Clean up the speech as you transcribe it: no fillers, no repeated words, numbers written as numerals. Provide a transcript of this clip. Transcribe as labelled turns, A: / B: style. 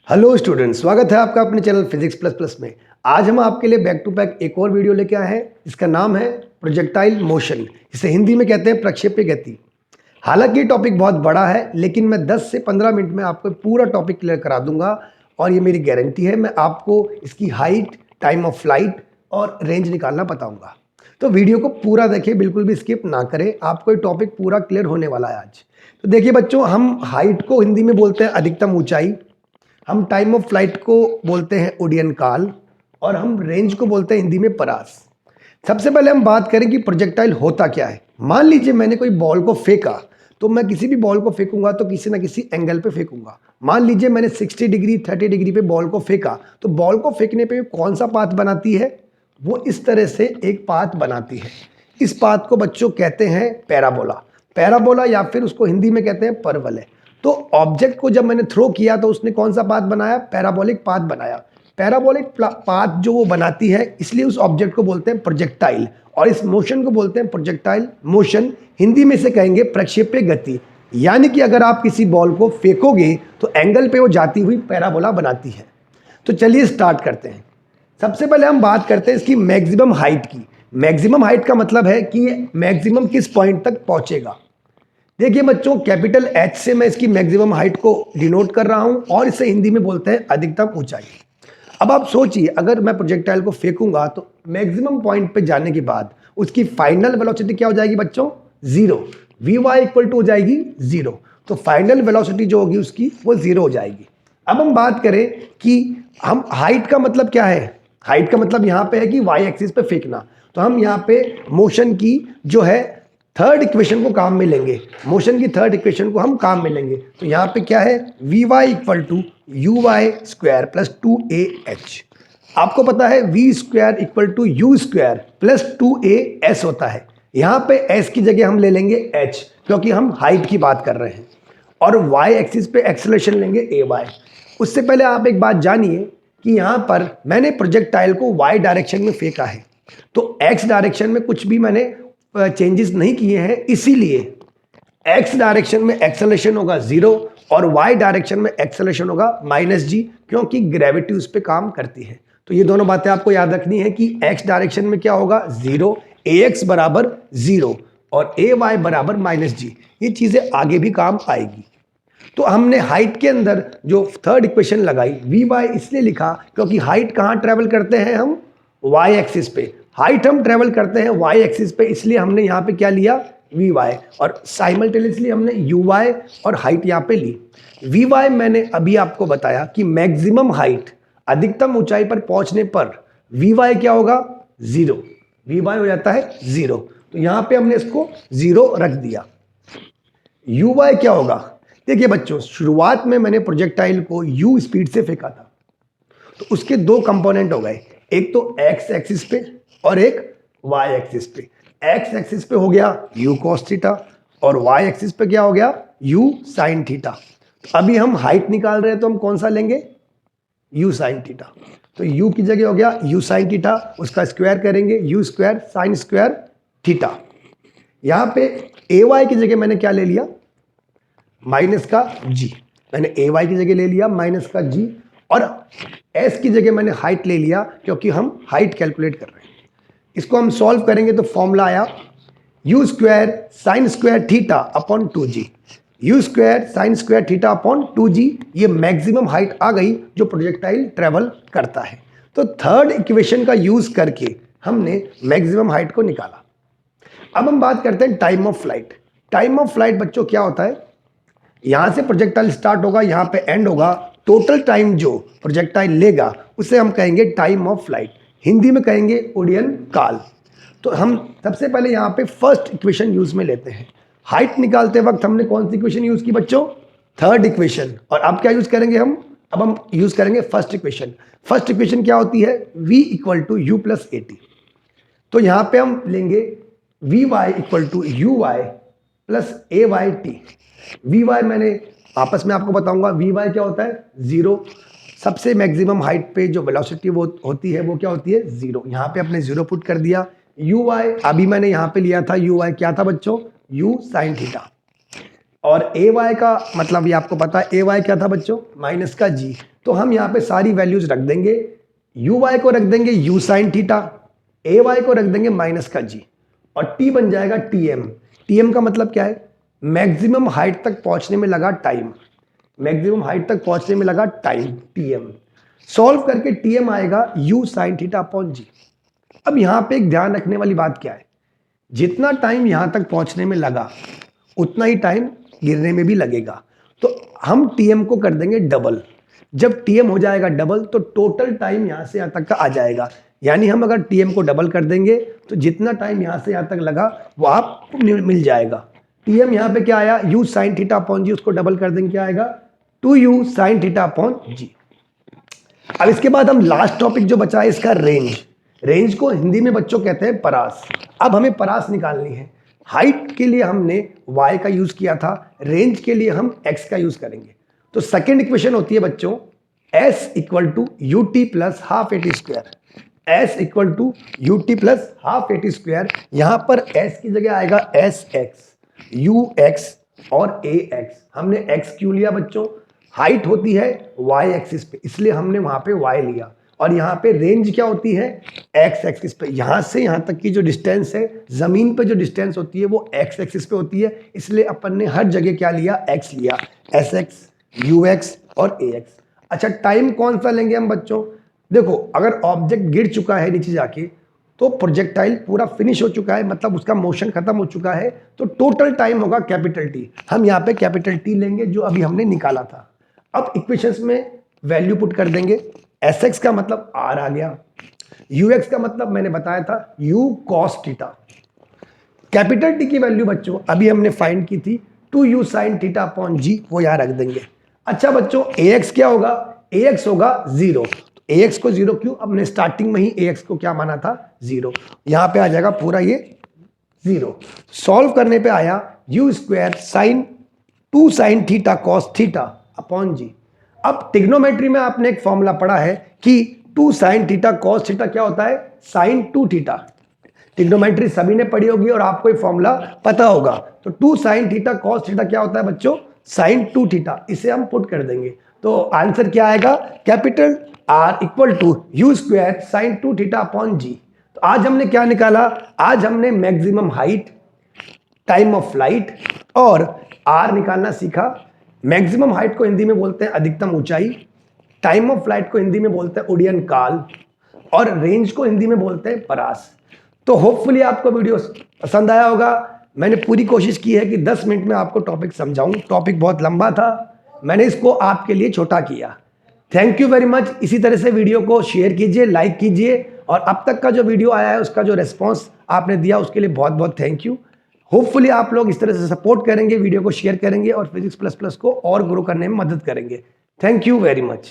A: Hello students, स्वागत है आपका अपने चैनल फिजिक्स प्लस प्लस में। आज हम आपके लिए बैक टू बैक एक और वीडियो लेके आए हैं। इसका नाम है प्रोजेक्टाइल मोशन। इसे हिंदी में कहते हैं प्रक्षेप्य गति। हालांकि ये टॉपिक बहुत बड़ा है, लेकिन मैं 10 से 15 मिनट में आपको पूरा टॉपिक क्लियर करा दूंगा और ये मेरी गारंटी है। मैं आपको इसकी हाइट, टाइम ऑफ फ्लाइट और रेंज निकालना बताऊंगा। तो वीडियो को पूरा देखिए, बिल्कुल भी स्किप ना करें। आपको ये टॉपिक पूरा क्लियर होने वाला है आज। तो देखिए बच्चों, हम हाइट को हिंदी में बोलते हैं अधिकतम ऊंचाई, हम टाइम ऑफ फ्लाइट को बोलते हैं उड्डयन काल, और हम रेंज को बोलते हैं हिंदी में परास। सबसे पहले हम बात करें कि प्रोजेक्टाइल होता क्या है। मान लीजिए मैंने कोई बॉल को फेंका, तो मैं किसी भी बॉल को फेंकूंगा तो किसी ना किसी एंगल पे फेंकूंगा। मान लीजिए मैंने 60 डिग्री 30 डिग्री पे बॉल को फेंका, तो बॉल को फेंकने पे कौन सा पाथ बनाती है? वो इस तरह से एक पाथ बनाती है। इस पाथ को बच्चों कहते हैं पैराबोला। पैराबोला या फिर उसको हिंदी में कहते हैं परवलय। तो ऑब्जेक्ट को जब मैंने थ्रो किया तो उसने कौन सा पाथ बनाया? पैराबोलिक पाथ बनाया। पैराबोलिक पाथ जो वो बनाती है, इसलिए उस ऑब्जेक्ट को बोलते हैं प्रोजेक्टाइल, और इस मोशन को बोलते हैं प्रोजेक्टाइल मोशन। हिंदी में से कहेंगे प्रक्षेप्य गति। यानी कि अगर आप किसी बॉल को फेंकोगे तो एंगल पे वो जाती हुई पैराबोला बनाती है। तो चलिए स्टार्ट करते हैं। सबसे पहले हम बात करते हैं इसकी मैक्सिमम हाइट की। मैक्सिमम हाइट का मतलब है कि ये मैक्सिमम किस पॉइंट तक पहुंचेगा। देखिए बच्चों, कैपिटल एच से मैं इसकी मैक्सिमम हाइट को डिनोट कर रहा हूं और इसे हिंदी में बोलते हैं अधिकतम ऊंचाई। अब आप सोचिए, अगर मैं प्रोजेक्टाइल को फेंकूंगा तो मैक्सिमम पॉइंट पे जाने के बाद उसकी फाइनल वेलोसिटी क्या हो जाएगी बच्चों? जीरो। वी वाई इक्वल टू हो जाएगी जीरो। तो फाइनल वेलोसिटी जो होगी उसकी वो जीरो हो जाएगी। अब हम बात करें कि हम हाइट का मतलब क्या है। हाइट का मतलब यहाँ पे है कि वाई एक्सिस पे फेंकना। तो हम यहाँ पे मोशन की जो है थर्ड इक्वेशन को काम में लेंगे। मोशन की थर्ड इक्वेशन को हम काम में लेंगे। तो यहाँ पे क्या है? V Y equal to U Y square plus 2AH। आपको पता है V square equal to you square plus 2AS होता है। यहाँ पे S की जगह हम ले लेंगे H, क्योंकि हम हाइट की बात कर रहे हैं, और y एक्सिस पे एक्सेलरेशन लेंगे AY। उससे पहले आप एक बात जानिए कि यहाँ पर मैंने प्रोजेक्टाइल को y डायरेक्शन में फेंका है, तो x डायरेक्शन में कुछ भी मैंने चेंजेस नहीं किए हैं। इसीलिए x डायरेक्शन में एक्सेलरेशन होगा जीरो और y डायरेक्शन में एक्सेलरेशन होगा -g, क्योंकि ग्रेविटी उस पर काम करती है। तो ये दोनों बातें आपको याद रखनी है कि x डायरेक्शन में क्या होगा? जीरो, ax बराबर जीरो और ay बराबर -g। ये चीजें आगे भी काम आएगी। तो हमने हाइट के अंदर जो थर्ड इक्वेशन लगाई, वी वाई इसलिए लिखा क्योंकि हाइट कहाँ ट्रेवल करते हैं हम? वाई एक्सिस पे। हाइट हम ट्रेवल करते हैं वाई एक्सिस पे, इसलिए हमने यहाँ पे क्या लिया? वी वाई, और साइमल्टेनियसली हमने यू वाई और हाइट यहाँ पे ली। वी वाई मैंने अभी आपको बताया कि मैक्सिमम हाइट, अधिकतम ऊंचाई पर पहुंचने पर वी वाई क्या होगा? जीरो। वी वाई हो जाता है जीरो। तो यहाँ पे हमने इसको जीरो रख दिया। यू वाई क्या होगा? देखिए बच्चों, शुरुआत में मैंने प्रोजेक्टाइल को u स्पीड से फेंका था, तो उसके दो कंपोनेंट हो गए, एक तो x एक्सिस पे और एक y एक्सिस पे। x एक्सिस पे हो गया u cos थीटा और y एक्सिस पे क्या हो गया? u sin theta. तो अभी हम हाइट निकाल रहे हैं, तो हम कौन सा लेंगे? u sin theta. तो u की जगह हो गया u sin थीटा, उसका स्क्वायर करेंगे u square sine square theta. यहाँ पे ay की जगह मैंने क्या ले लिया? माइनस का जी। मैंने ए वाई की जगह ले लिया माइनस का जी, और एस की जगह मैंने हाइट ले लिया, क्योंकि हम हाइट कैलकुलेट कर रहे हैं। इसको हम सॉल्व करेंगे तो फॉर्मूला आया u square sine square theta upon 2g। You square sine square theta upon 2g, ये मैक्सिमम हाइट आ गई जो प्रोजेक्टाइल ट्रेवल करता है। तो थर्ड इक्वेशन का यूज करके हमने मैक्सिमम हाइट को निकाला। अब हम बात करते हैं time of flight. Time of flight बच्चों क्या होता है? यहां से प्रोजेक्टाइल स्टार्ट होगा, यहां पे एंड होगा। टोटल टाइम जो प्रोजेक्टाइल लेगा उसे हम कहेंगे टाइम ऑफ फ्लाइट। हिंदी में कहेंगे उड्डयन काल। तो हम सबसे पहले यहां पे फर्स्ट इक्वेशन यूज में लेते हैं। हाइट निकालते वक्त हमने कौन सी इक्वेशन यूज की बच्चों? Third equation. और अब क्या यूज करेंगे हम? अब हम यूज करेंगे फर्स्ट इक्वेशन। फर्स्ट इक्वेशन क्या होती है? v equal to U plus A T. तो यहां पे हम लेंगे V Y equal to U Y plus A Y T. V Y मैंने आपस में आपको बताऊंगा। वी वाई क्या होता है? जीरो। सबसे मैक्सिमम हाइट पे जो वेलोसिटी वो होती है वो क्या होती है? जीरो। यहाँ पे अपने जीरो पुट कर दिया। यू वाई अभी मैंने यहाँ पे लिया था, यू वाई क्या था बच्चों? You sine theta. और ए वाई का मतलब ये आपको पता है ए वाई क्या था बच्चों, माइनस का जी। तो हम यहाँ पे सारी वैल्यूज रख देंगे, यू वाई को रख देंगे U sine theta, A Y को रख देंगे माइनस का जी, और टी बन जाएगा टी एम। टी एम का मतलब क्या है, मैक्सिमम हाइट तक पहुंचने में लगा टाइम, मैक्सिमम हाइट तक पहुंचने में लगा टाइम, टी एम। सॉल्व करके टी एम आएगा you sine theta upon g. अब यहाँ पे एक ध्यान रखने वाली बात क्या है, जितना टाइम यहाँ तक पहुंचने में लगा उतना ही टाइम गिरने में भी लगेगा। तो हम टीएम को कर देंगे डबल। जब टीएम हो जाएगा डबल तो टोटल टाइम यहाँ से यहाँ तक का आ जाएगा। यानी हम अगर टीएम को डबल कर देंगे तो जितना टाइम यहाँ से यहाँ तक लगा वो आपको मिल जाएगा। टीएम यहाँ पे क्या आया, यू साइन थीटा अपॉन जी, उसको डबल कर देंगे क्या आएगा, 2u sine theta upon g. अब इसके बाद हम लास्ट टॉपिक जो बचा है इसका रेंज। रेंज को हिंदी में बच्चों कहते हैं परास। अब हमें परास निकालनी है। हाइट के लिए हमने y का यूज किया था, रेंज के लिए हम x का यूज करेंगे। तो सेकेंड इक्वेशन होती है बच्चों s equal to U T plus half A T square, s equal to U T plus half A T square. यहां पर s की जगह आएगा एस एक्स, यू एक्स और ए एक्स। हमने x क्यों लिया बच्चों, हाइट होती है y एक्सिस पे, इसलिए हमने वहां पे y लिया। और यहाँ पे रेंज क्या होती है, एक्स एक्सिस पे। यहाँ से यहाँ तक की जो डिस्टेंस है, जमीन पे जो डिस्टेंस होती है वो एक्स एक्सिस पे होती है, इसलिए अपन ने हर जगह क्या लिया, एक्स लिया, एस एक्स, यू एक्स और ए एक्स। अच्छा, टाइम कौन सा लेंगे हम बच्चों, देखो अगर ऑब्जेक्ट गिर चुका है नीचे जाके तो प्रोजेक्टाइल पूरा फिनिश हो चुका है, मतलब उसका मोशन खत्म हो चुका है, तो टोटल टाइम होगा कैपिटल टी। हम यहाँ पे कैपिटल टी लेंगे जो अभी हमने निकाला था। अब इक्वेशंस में वैल्यू पुट कर देंगे। एस एक्स का मतलब आर आ गया, यू एक्स का मतलब मैंने बताया था you cos theta. Capital T की वैल्यू बच्चों अभी हमने फाइंड की थी 2u साइन थीटा अपॉन जी, वो यहां रख देंगे। अच्छा बच्चों, ए एक्स क्या होगा, ए एक्स होगा 0। ए एक्स को 0 क्यों, हमने स्टार्टिंग में ही ए एक्स को क्या माना था, 0। यहां पे आ जाएगा पूरा ये 0। सॉल्व करने पे आया u square sine 2 sine theta cos theta upon g. अब ट्रिग्नोमेट्री में आपने एक फॉर्मूला पढ़ा है कि 2 साइन थीटा कॉस थीटा क्या होता है, साइन 2 थीटा। ट्रिग्नोमेट्री सभी ने पढ़ी होगी और आपको ये फॉर्मूला पता होगा। तो 2 साइन थीटा कॉस थीटा क्या होता है बच्चों, साइन 2 थीटा। इसे हम पुट कर देंगे तो आंसर क्या आएगा, capital R equal to you square sine 2 theta upon g. तो आज हमने क्या निकाला, आज हमने maximum height, time of flight और आर निकालना सीखा। मैक्सिमम हाइट को हिंदी में बोलते हैं अधिकतम ऊंचाई, टाइम ऑफ फ्लाइट को हिंदी में बोलते हैं उड्डयन काल, और रेंज को हिंदी में बोलते हैं परास। तो होपफुली आपको वीडियो पसंद आया होगा। मैंने पूरी कोशिश की है कि 10 मिनट में आपको टॉपिक समझाऊं। टॉपिक बहुत लंबा था, मैंने इसको आपके लिए छोटा किया। Thank you very much. इसी तरह से वीडियो को शेयर कीजिए, लाइक कीजिए, और अब तक का जो वीडियो आया है उसका जो रेस्पॉन्स आपने दिया उसके लिए बहुत बहुत थैंक यू। होपफुली आप लोग इस तरह से सपोर्ट करेंगे, वीडियो को शेयर करेंगे और फिजिक्स प्लस प्लस को और ग्रो करने में मदद करेंगे। Thank you very much.